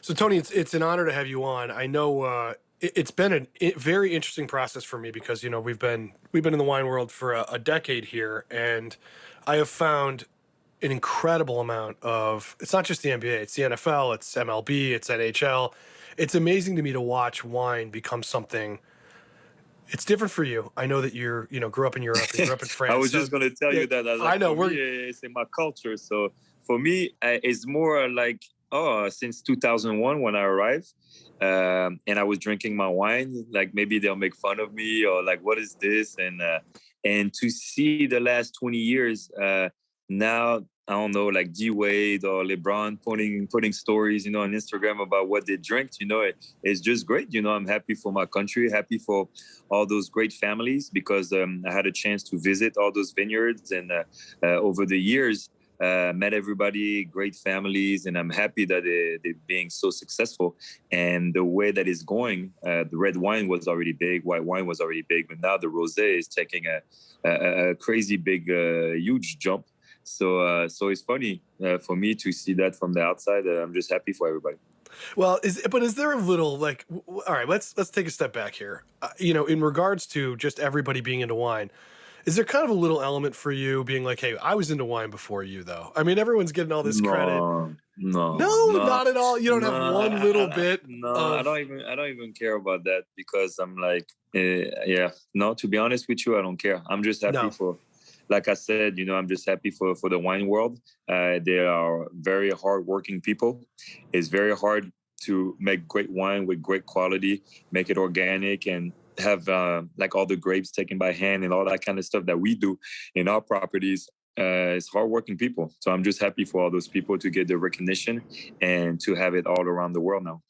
So Tony, it's an honor to have you on. I know it's been a very interesting process for me because we've been in the wine world for a decade here, and I have found an incredible amount of. It's not just the NBA; it's the NFL, it's MLB, it's NHL. It's amazing to me to watch wine become something. It's different for you. I know that grew up in Europe and grew up in I France. was So just gonna tell yeah, you that. I Like know for me, we're it's in my culture. So for me, it's more like since 2001 when I arrived, and I was drinking my wine. Like maybe they'll make fun of me or like, what is this? And to see the last 20 years now. I don't know, like D Wade or LeBron putting stories, on Instagram about what they drink. It's just great. I'm happy for my country, happy for all those great families because I had a chance to visit all those vineyards and over the years met everybody, great families, and I'm happy that they're being so successful. And the way that it's going, the red wine was already big, white wine was already big, but now the rosé is taking a crazy big, huge jump. So it's funny for me to see that from the outside. I'm just happy for everybody. well. Is there a little like? All right, let's take a step back here. In regards to just everybody being into wine, is there kind of a little element for you being like, hey, I was into wine before you, though? I mean, everyone's getting all this credit. No, no, No, no, not at all. You don't no. have one little bit No, of. I don't even care about that because I'm like, yeah. No, to be honest with you, I don't care. I'm just happy No. for, like I said, I'm just happy for the wine world. They are very hardworking people. It's very hard to make great wine with great quality, make it organic, and have like all the grapes taken by hand and all that kind of stuff that we do in our properties. It's hardworking people. So I'm just happy for all those people to get the recognition and to have it all around the world now.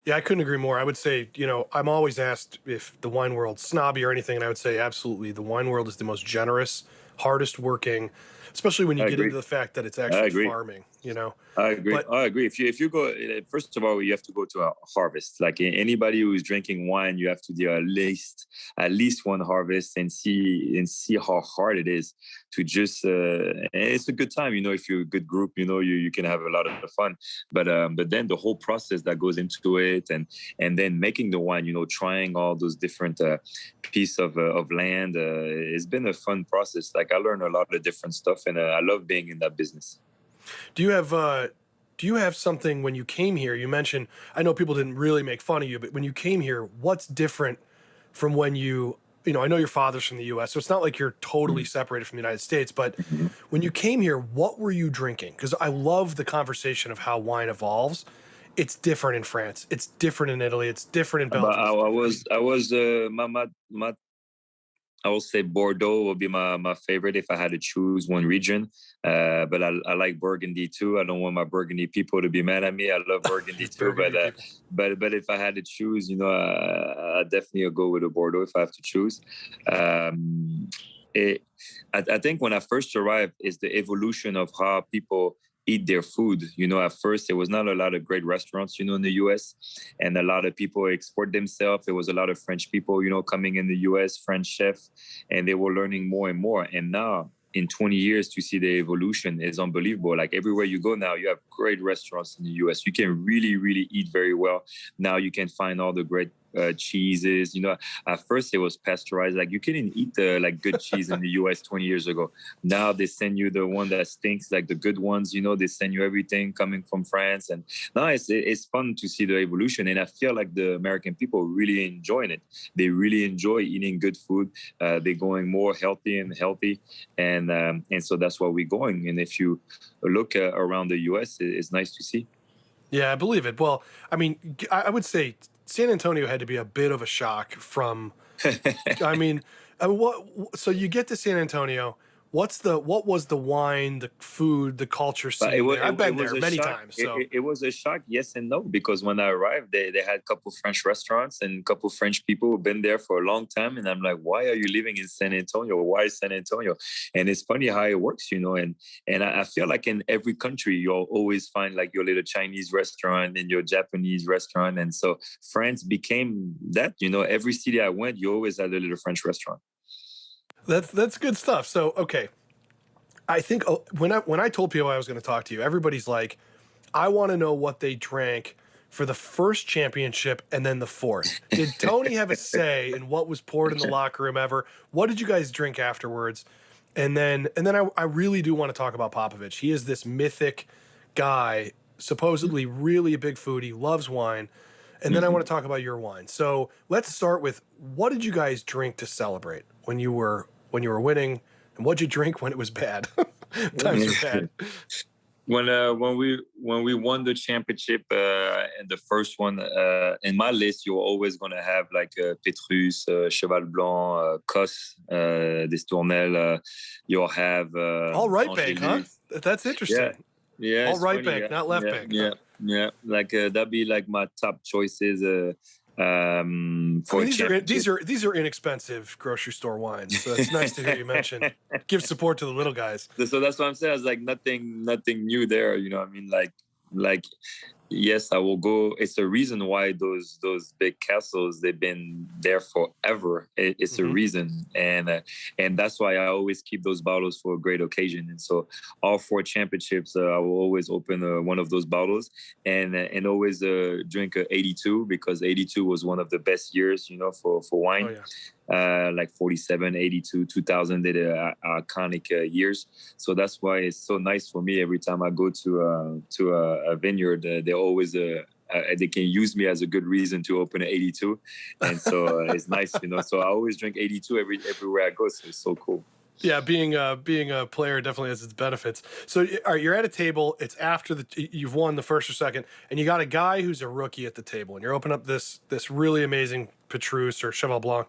Yeah, I couldn't agree more. I would say, I'm always asked if the wine world's snobby or anything, and I would say absolutely. The wine world is the most generous, hardest working, especially when you I get agree. into the fact that it's I actually agree. farming. I agree. But I agree. If you go, first of all, you have to go to a harvest. Like anybody who is drinking wine, you have to do at least one harvest and see how hard it is to just. And it's a good time, if you're a good group, you can have a lot of fun. But then the whole process that goes into it, and then making the wine, trying all those different piece of land, it's been a fun process. Like I learned a lot of different stuff, and I love being in that business. do you have uh, do you have something when you came here? You mentioned I know people didn't really make fun of you, but when you came here, what's different from when I know your father's from the U.S., so it's not like you're totally separated from the United States. But Mhm. when you came here, what were you drinking? Because I love the conversation of how wine evolves. It's different in France. It's different in Italy. It's different in But Belgium. I was my I will say Bordeaux will be my favorite if I had to choose one region. But I like Burgundy too. I don't want my Burgundy people to be mad at me. I love Burgundy It's too. But Burgundy people. but if I had to choose, I definitely would go with a Bordeaux if I have to choose. Um, it, I think when I first arrived, is the evolution of how people eat their food. At first there was not a lot of great restaurants, in the US, and a lot of people export themselves. There was a lot of French people, coming in the US, French chefs, and they were learning more and more. And now in 20 years to see the evolution is unbelievable. Like everywhere you go now, you have great restaurants in the US. You can really, really eat very well. Now you can find all the great cheeses. At first it was pasteurized. Like you couldn't eat the like good cheese in the US 20 years ago. Now they send you the one that stinks, like the good ones. They send you everything coming from France, and now it's fun to see the evolution. And I feel like the American people really enjoying it. They really enjoy eating good food. They're going more healthy and healthy, and so that's where we're going. And if you look around the US, it's nice to see. Yeah, I believe it. Well, I mean, I would say San Antonio had to be a bit of a shock from. I mean, what? So you get to San Antonio. What was the wine, the food, the culture But it scene was there? it, I've it been was there a many shock. times. It, So it, it was a shock, yes and no, because when I arrived, they had a couple French restaurants and a couple French people who've been there for a long time, and I'm like, why are you living in San Antonio? Why San Antonio? And it's funny how it works, and I feel like in every country you'll always find like your little Chinese restaurant and your Japanese restaurant, and so France became that. Every city I went, you always had a little French restaurant. that's good stuff. So okay, I think when I told people I was going to talk to you, everybody's like, I want to know what they drank for the first championship and then the fourth? Did Tony have a say in what was poured in the locker room ever? What did you guys drink afterwards? And then I really do want to talk about Popovich. He is this mythic guy, supposedly really a big foodie, loves wine. And then I want to talk about your wine. So let's start with, what did you guys drink to celebrate when you were winning, and what'd you drink when it was bad? Times were bad. When we won the championship and the first one, in my list you're always gonna have like Petrus, Cheval Blanc, Cos, Destournel. You'll have All right bank, huh? That's interesting. Yeah. All It's right funny, bank, not left bank. Yeah, yeah. Like that'd be like my top choices. For I mean, these championship. are inexpensive grocery store wines. So it's nice to hear you mention give support to the little guys. So that's what I'm saying. It's like nothing new there. You know what I mean? Like yes, I will go. It's a reason why those big castles, they've been there forever. It's a reason, and that's why I always keep those bottles for a great occasion. And so all four championships, I will always open one of those bottles and always drink a 82, because 82 was one of the best years, for wine. Oh yeah. Like 47, 82, 2000, they are iconic years. So that's why it's so nice for me every time I go to a vineyard. They always they can use me as a good reason to open an 82, and so it's nice, So I always drink 82 everywhere I go. So it's so cool. Yeah, being a player definitely has its benefits. So, all right, you're at a table. It's after you've won the first or second, and you got a guy who's a rookie at the table, and you're opening up this really amazing Petrus or Cheval Blanc.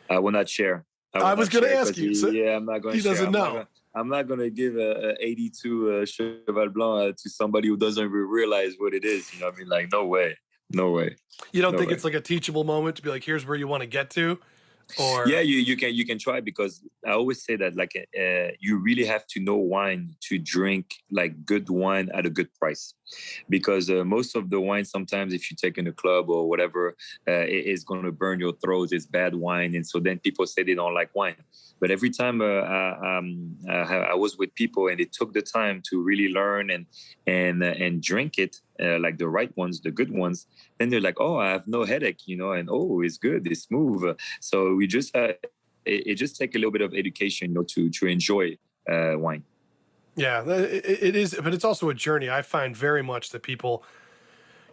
I will not share. I was going to ask you. I'm not going to share. He doesn't know. I'm not going to give a 82 Cheval Blanc to somebody who doesn't even realize what it is. You know what I mean? Like, no way. No way. You don't think it's like a teachable moment to be like, here's where you want to get to? Or yeah, you can try, because I always say that like you really have to know wine to drink like good wine at a good price, because most of the wine, sometimes if you take in a club or whatever, it is going to burn your throat. It's bad wine, and so then people say they don't like wine. But every time I was with people and they took the time to really learn and drink it, like the right ones, the good ones, then they're like, oh, I have no headache, and oh, it's good, it's smooth. So we just it just take a little bit of education, to enjoy wine. Yeah, it is, but it's also a journey. I find very much that people,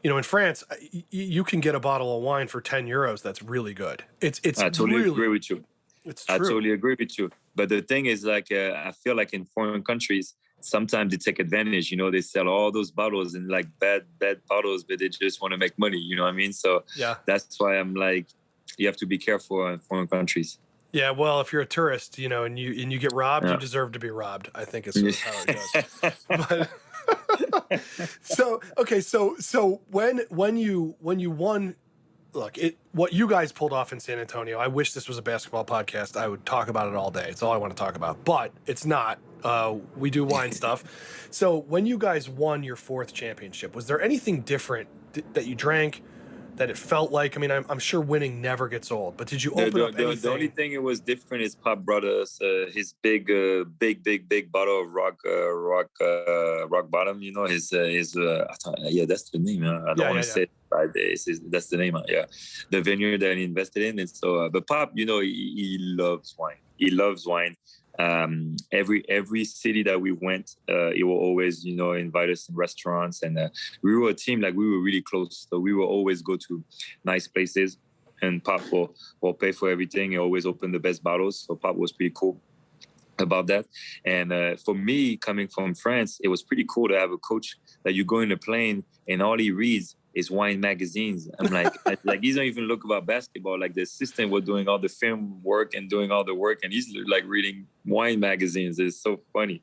in France, you can get a bottle of wine for 10 euros. That's really good. It's I totally really, agree with you. It's true. I totally agree with you. But the thing is, like, I feel like in foreign countries, sometimes they take advantage. They sell all those bottles and like bad bottles, but they just want to make money. You know what I mean? So yeah, that's why I'm like, you have to be careful in foreign countries. Yeah, well, if you're a tourist, and you get robbed, you deserve to be robbed, I think is sort of how it goes. But so when you won, look, what you guys pulled off in San Antonio, I wish this was a basketball podcast. I would talk about it all day. It's all I want to talk about. But it's not. We do wine stuff. So when you guys won your fourth championship, was there anything different that you drank, that it felt like? I mean, I'm sure winning never gets old, but did you open up anything? The only thing it was different is Pop brought us his big bottle of rock bottom. His yeah, that's the name. I don't want to say it 5 days. That's the name. Yeah, the vineyard that he invested in. And so, but Pop, he loves wine. He loves wine. Every city that we went, he will always, invite us in restaurants, and we were a team, like we were really close. So we will always go to nice places, and Pop will pay for everything. He always open the best bottles. So Pop was pretty cool about that. And for me, coming from France, it was pretty cool to have a coach that you go in a plane and all he reads is wine magazines. I'm like, he don't even look about basketball. Like the assistant was doing all the film work and doing all the work, and he's like reading wine magazines. It's so funny.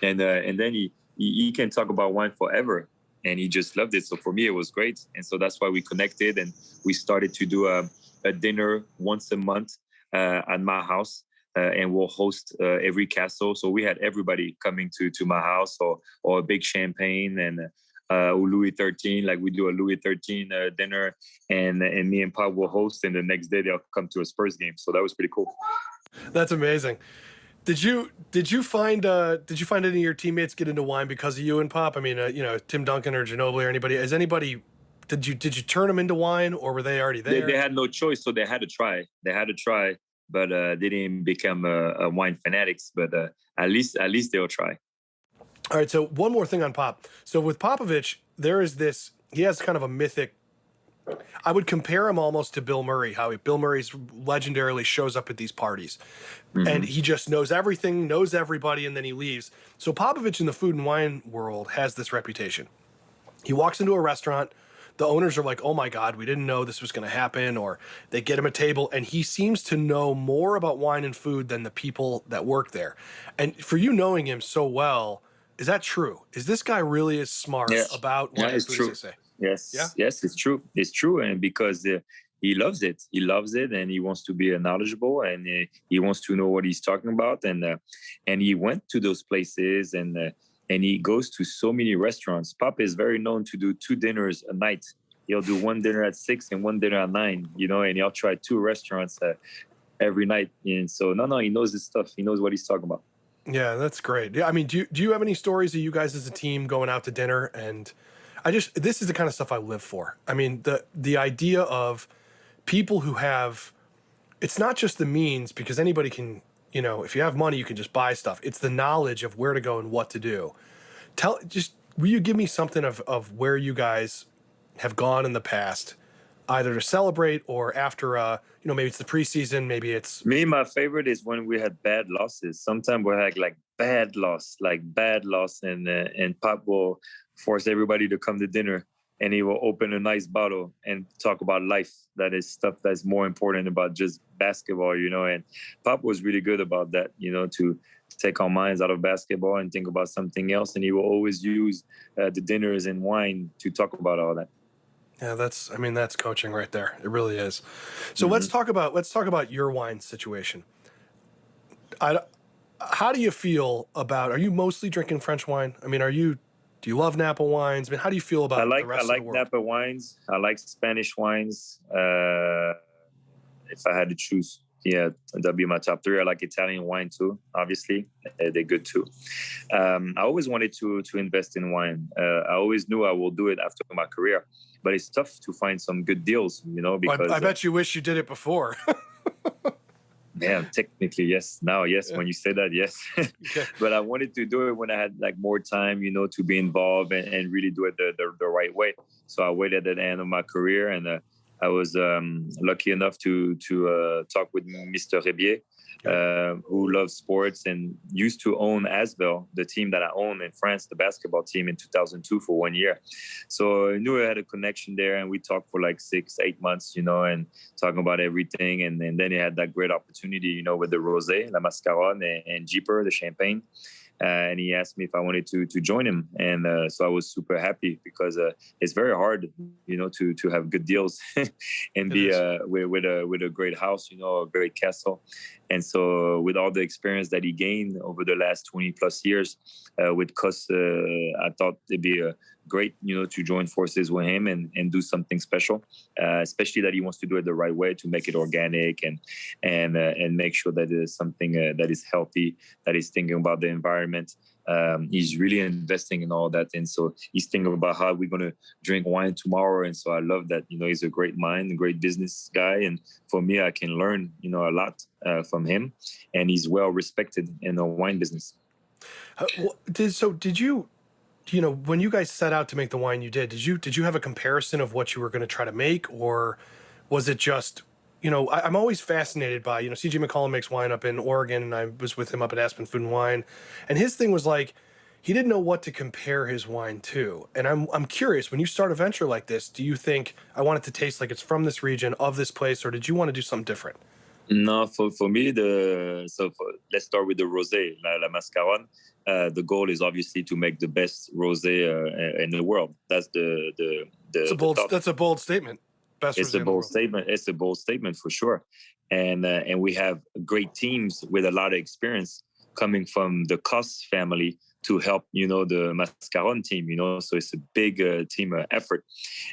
And then he can talk about wine forever, and he just loved it. So for me, it was great. And so that's why we connected, and we started to do a dinner once a month at my house. And we'll host every castle. So we had everybody coming to my house, or a big champagne, and Louis XIII, like we do a Louis XIII dinner, and me and Pop will host, and the next day they'll come to a Spurs game. So that was pretty cool. That's amazing. Did you find any of your teammates get into wine because of you and Pop? I mean, Tim Duncan or Ginobili or anybody? Has anybody Did you turn them into wine, or were they already They there? had no choice, so they had to try. They had to try, but they didn't become a wine fanatics. But at least they'll try. All right. So one more thing on Pop. So with Popovich, there is this. He has kind of a mythic. I would compare him almost to Bill Murray. Bill Murray's legendarily shows up at these parties, and Hmm. he just knows everything, knows everybody, and then he leaves. So Popovich in the food and wine world has this reputation. He walks into a restaurant. The owners are like, "Oh my God, we didn't know this was going to happen," or they get him a table, and he seems to know more about wine and food than the people that work there. And for you knowing him so well, is that true? Is this guy really as smart Yeah, about yeah, wine and it's food as they true. say? Yeah. Yes, it's true. It's true, and because he loves it, and he wants to be knowledgeable, and he wants to know what he's talking about, and he went to those places, and he goes to so many restaurants. Pop is very known to do 2 dinners a night. He'll do one dinner at 6 and one dinner at 9, and he'll try 2 restaurants every night. And so, no, he knows his stuff. He knows what he's talking about. Yeah, that's great. Yeah, I mean, do you have any stories of you guys as a team going out to dinner? And this is the kind of stuff I live for. I mean, the idea of people who have, it's not just the means, because anybody can, if you have money, you can just buy stuff. It's the knowledge of where to go and what to do. Will you give me something of where you guys have gone in the past, either to celebrate or after, maybe it's the preseason, maybe it's, Me, my favorite is when we had bad losses. Sometimes we had like bad loss, and Pop will force everybody to come to dinner, and he will open a nice bottle and talk about life. That is stuff that's more important about just basketball. And Pop was really good about that, to take our minds out of basketball and think about something else. And he will always use the dinners and wine to talk about all that. yeah, that's coaching right there. It really is. So let's Hmm. talk about your wine situation. I, how do you feel about? Are you mostly drinking French wine? I mean, do you love Napa wines? I mean, how do you feel I about the like I rest of the like world? Napa wines. I like Spanish wines. If I had to choose, yeah, that'd be my top three. I like Italian wine too. Obviously, they're good too. I always wanted to invest in wine. I always knew I will do it after my career, but it's tough to find some good deals, I because bet you wish you did it before. man, technically yes. Now, yes, Yeah. when you say that, yes. Okay. But I wanted to do it when I had like more time, to be involved and really do it the right way. So I waited at the end of my career, and I was lucky enough to talk with Mr. Rebier, Yep. who loves sports and used to own Asvel, the team that I own in France, the basketball team, in 2002 for 1 year. So I knew I had a connection there, and we talked for like 6-8 months, and talking about everything. And then he had that great opportunity, with the Rosé, La Mascaron, and Jeeper, the champagne. And he asked me if I wanted to join him, and so I was super happy, because it's very hard, to have good deals and It be is. with a great house, a great castle. And so with all the experience that he gained over the last 20 plus years with Cos, I thought it'd be great, to join forces with him and do something special, especially that he wants to do it the right way, to make it organic and make sure that it is something that is healthy, that is thinking about the environment. He's really investing in all that, and so he's thinking about how we're going to drink wine tomorrow. And so I love that. He's a great mind, a great business guy, and for me, I can learn a lot from him, and he's well respected in the wine business. Did you, when you guys set out to make the wine you did you have a comparison of what you were going to try to make, or was it just, I'm always fascinated by, CJ McCollum makes wine up in Oregon, and I was with him up at Aspen Food and Wine, and his thing was like, he didn't know what to compare his wine to. And I'm curious, when you start a venture like this, do you think, I want it to taste like it's from this region, of this place, or did you want to do something different? No, for me, let's start with the rosé, la mascaron. The goal is obviously to make the best rosé in the world. That's the top. That's a bold statement. Best It's a rosé in the bold world. statement. It's a bold statement for sure. And we have great teams with a lot of experience coming from the Cos family to help, the Mascaron team, so it's a big team effort.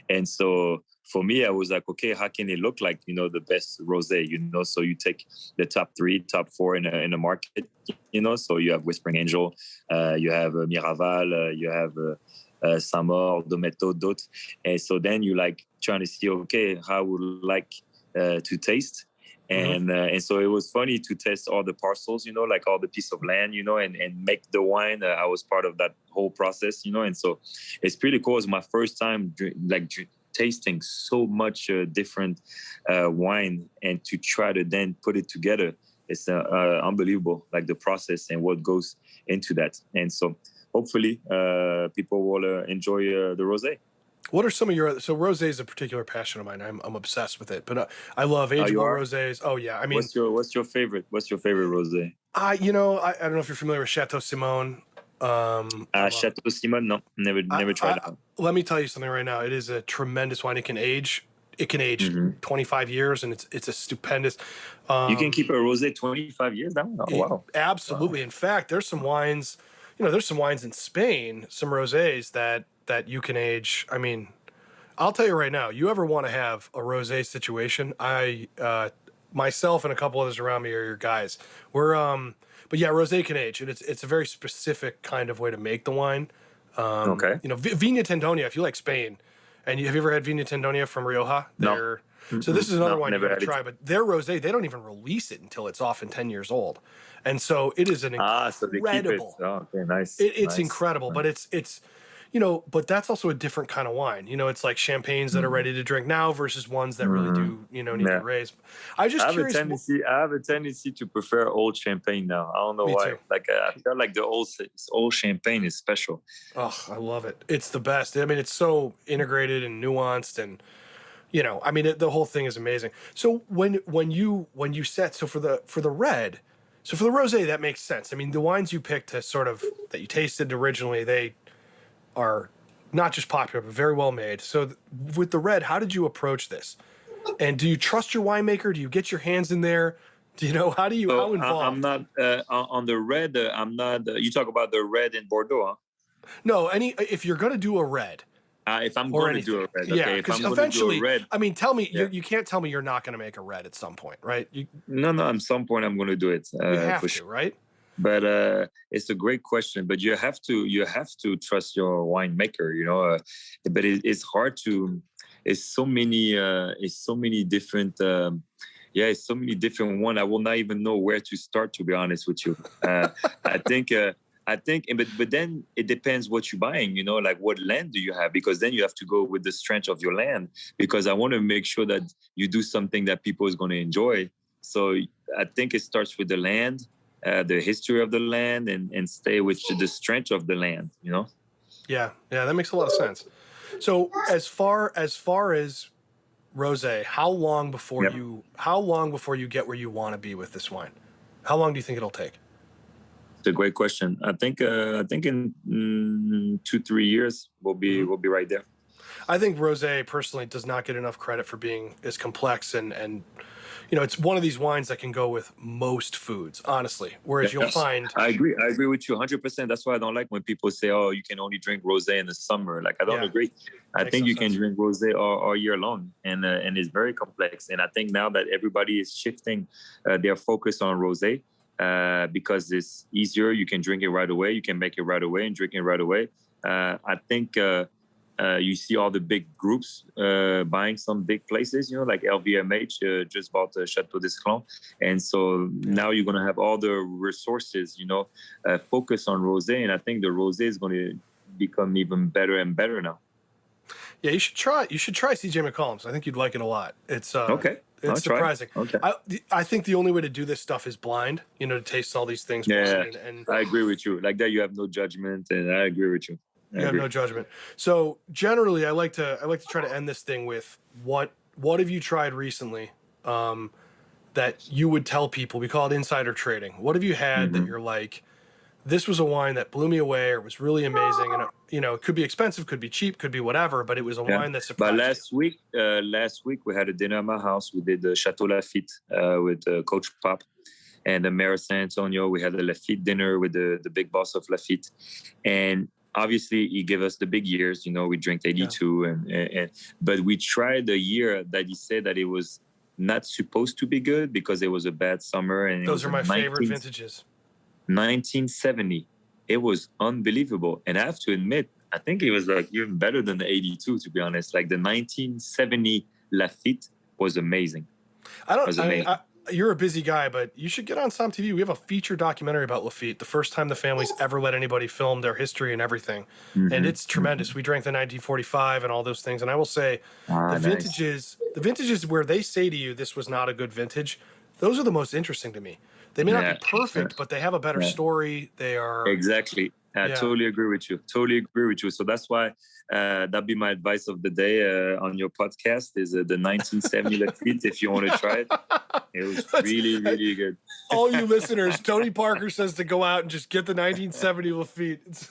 And so for me, I was like, okay, how can it look like, the best rosé, so you take the top 3, top 4 in a market, so you have Whispering Angel, you have Miraval, you have Samor, Dometo, d'autres. And so then you like trying to see, okay, how I would like to taste. And so it was funny to test all the parcels, like all the piece of land, and make the wine. I was part of that whole process, and so it's pretty cool. It's my first time tasting so much different wine, and to try to then put it together. It's unbelievable, like the process and what goes into that. And so hopefully people will enjoy the rosé. What are some of your so rosé is a particular passion of mine. I'm obsessed with it, but I love ageable rosés. Oh yeah, I mean, what's your favorite rosé? I don't know if you're familiar with Chateau SOMM. Chateau SOMM, no, never tried that. Let me tell you something right now. It is a tremendous wine. It can age 25 years, and it's a stupendous. You can keep a rosé 25 years now? Oh, wow. Absolutely. Wow. In fact, there's some wines, there's some wines in Spain, some rosés that you can age. I mean, I'll tell you right now, you ever want to have a rosé situation, myself and a couple others around me are your guys. But yeah, rosé can age, and it's a very specific kind of way to make the wine. Okay. Viña Tendonia, if you like Spain, and have you ever had Viña Tendonia from Rioja? No. So this is another wine you got to try, it. but their rosé, they don't even release it until it's often 10 years old. And so it is an incredible. So they keep it. Oh, okay, nice. It's incredible, but it's but that's also a different kind of wine. It's like champagnes that are ready to drink now versus ones that really do, need to raise. I have a tendency to prefer old champagne now. I don't know why. Too. Like I feel like the old champagne is special. Oh, I love it. It's the best. I mean, it's so integrated and nuanced, and I mean, the whole thing is amazing. So when you set for the red, so for the rosé, that makes sense. I mean, the wines you picked that you tasted originally, they are not just popular, but very well made. So with the red, how did you approach this? And do you trust your winemaker? Do you get your hands in there? Do you know, how involved? I'm not on the red. I'm not, you talk about the red in Bordeaux, huh? No, if you're going to do a red. If I'm going to do a red, okay. Yeah, if I'm eventually, going to do a red, I mean, tell me, you can't tell me you're not going to make a red at some point, right? No, at some point I'm going to do it. You have to, sure. Right? But it's a great question. But you have to trust your winemaker, But it's hard to. It's so many different. It's so many different ones. I will not even know where to start, to be honest with you. I think, but then it depends what you're buying, like what land do you have? Because then you have to go with the strength of your land, because I want to make sure that you do something that people is going to enjoy. So I think it starts with the land, the history of the land, and stay with the strength of the land, Yeah, that makes a lot of sense. So as far as rosé, how long before you get where you want to be with this wine? How long do you think it'll take? It's a great question. I think in 2-3 years we'll be right there. I think rosé personally does not get enough credit for being as complex and it's one of these wines that can go with most foods, honestly. Whereas you'll find, I agree with you 100%. That's why I don't like when people say, "Oh, you can only drink rosé in the summer." Like, I don't agree. I think you can drink rosé all year long, and it's very complex. And I think now that everybody is shifting their focus on rosé, because it's easier. You can drink it right away. You can make it right away and drink it right away. I think you see all the big groups buying some big places, like LVMH just bought Chateau d'Esclans. And so now you're going to have all the resources, focus on rosé. And I think the rosé is going to become even better and better now. Yeah, you should try CJ McCollum's. I think you'd like it a lot. It's okay. It's surprising. Okay. I think the only way to do this stuff is blind, to taste all these things. Yeah, and I agree with you. Like that, you have no judgment, and I agree with you. You have no judgment. So generally, I like to try to end this thing with what have you tried recently that you would tell people? We call it insider trading. What have you had that you're like, this was a wine that blew me away, or was really amazing, and it could be expensive, could be cheap, could be whatever, but it was a wine that surprised you. But last week we had a dinner at my house. We did the Chateau Lafite with Coach Pop and the Mayor of San Antonio. We had a Lafite dinner with the big boss of Lafite, and obviously he gave us the big years. We drank 82, and but we tried the year that he said that it was not supposed to be good because it was a bad summer. And those are my favorite vintages. 1970. It was unbelievable. And I have to admit, I think it was like even better than the 82, to be honest. Like the 1970 Lafitte was amazing. You're a busy guy, but you should get on SOMM TV. We have a feature documentary about Lafitte, the first time the family's ever let anybody film their history and everything. And it's tremendous. We drank the 1945 and all those things. And I will say, the vintages where they say to you, this was not a good vintage, those are the most interesting to me. They may not be perfect, but they have a better story. They are... Exactly. I totally agree with you. So that's why that'd be my advice of the day on your podcast is the 1970 Lafitte, if you want to try it. It was really, really good. All you listeners, Tony Parker says to go out and just get the 1970 Lafitte.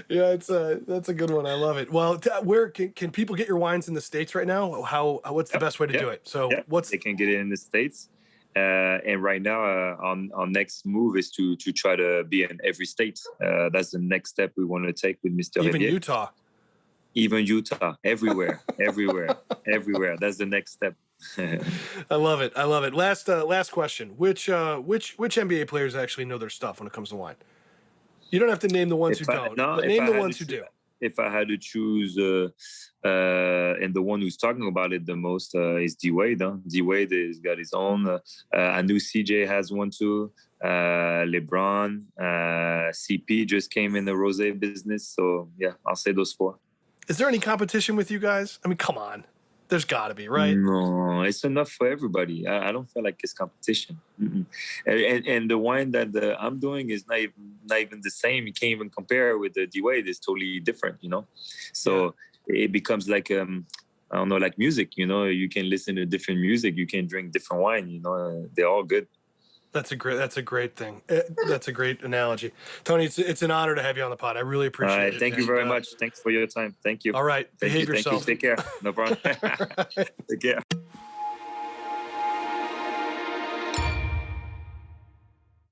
Yeah, that's a good one. I love it. Well, where can people get your wines in the States right now? What's the best way to do it? So they can get it in the States. And right now, our next move is to try to be in every state. That's the next step we want to take with Mr. Even Revier. Utah, everywhere. That's the next step. I love it. Last question. Which NBA players actually know their stuff when it comes to wine? You don't have to name the ones who don't, but name the ones who do. If I had to choose, and the one who's talking about it the most is D-Wade. Huh? D-Wade has got his own. I knew CJ has one too. LeBron, CP just came in the rosé business. So, yeah, I'll say those four. Is there any competition with you guys? I mean, come on. There's got to be, right? No, it's enough for everybody. I don't feel like it's competition. And the wine that I'm doing is not even the same. You can't even compare with the D-Wade. It's totally different, you know? So it becomes like, I don't know, like music, you know? You can listen to different music. You can drink different wine, you know? They're all good. That's a great thing. That's a great analogy. Tony, it's an honor to have you on the pod. I really appreciate it. Thank you very much. Thanks for your time. Thank you. All right. Behave yourself. Take care. No problem. Take care.